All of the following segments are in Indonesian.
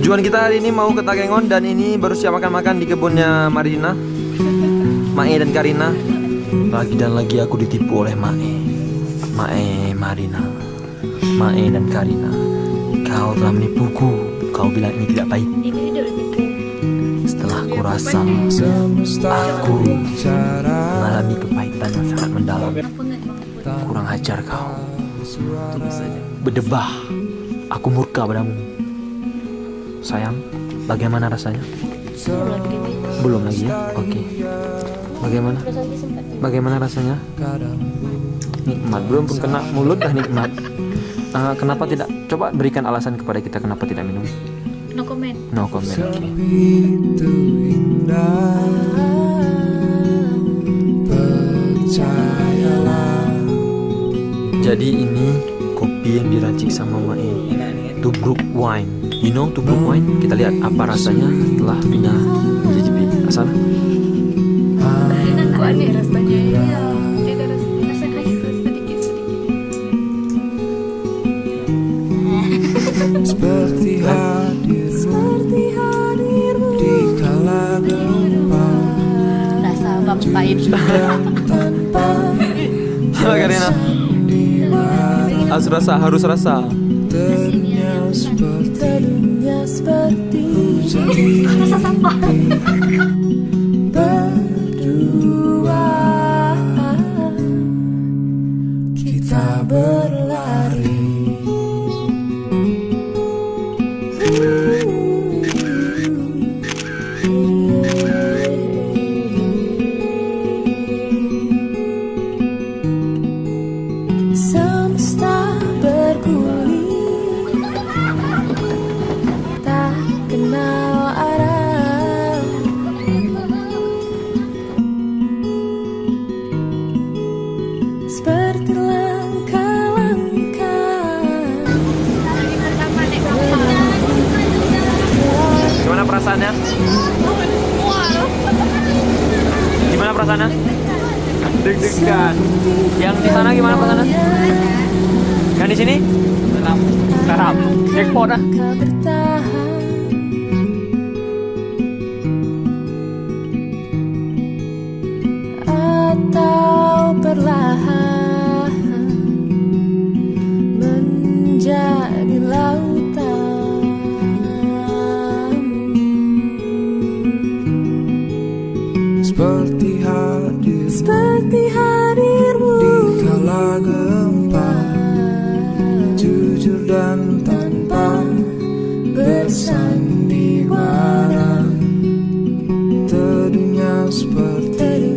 Tujuan kita hari ini mau ke Takengon dan ini baru siap makan-makan di kebunnya Marina, Mae dan Karina. Lagi dan lagi aku ditipu oleh Mae, Marina, Mae dan Karina. Kau telah menipuku. Kau bilang ini tidak baik. Setelah aku rasa aku mengalami kepahitan yang sangat mendalam. Kurang ajar kau. Berdebah. Aku murka padamu. Sayang, bagaimana rasanya? Belum lagi ya? Oke. Bagaimana rasanya? Nikmat, belum pun kena mulut dah nikmat. Kenapa tidak? Coba berikan alasan kepada kita kenapa tidak minum. No comment. No comment. Oke. Jadi ini kopi yang diracik sama Mae. Tubruk wine. You know tubruk wine? Kita lihat apa rasanya setelah Mina mencicipi. Asal? Kok aneh rasanya ya? Ada rasa kasih sedikit. Seperti hadirmu di kala gempa. Rasa vampire. Coba Karina. Harus rasa. Terdunia seperti Rasa sampah. berdua kita berlari. Semesta berguling, tak kenal arah. Seperti langkah-langkah. Gimana perasaannya? Gimana perasaannya? Deg-degan. Yang di sana gimana perasaannya? Yang di sini? Garam. Jackpot dah. Kau bertahan atau perlahan menjadi lautan. Seperti hadirmu di kala gempa, jujur dan tanpa bersandiwara. Terdunia seperti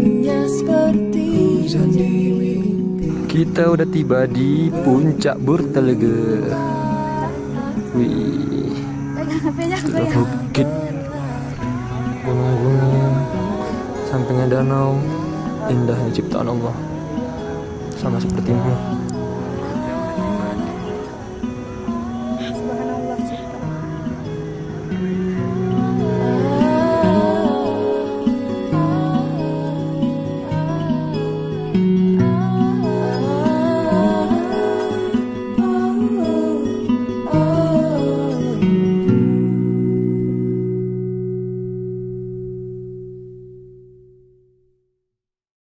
hujan di mimpi. Kita udah tiba di puncak Burtelega. Wih, setelah bukit, gunung-gunung, sampingnya danau, indahnya ciptaan Allah, sama sepertimu.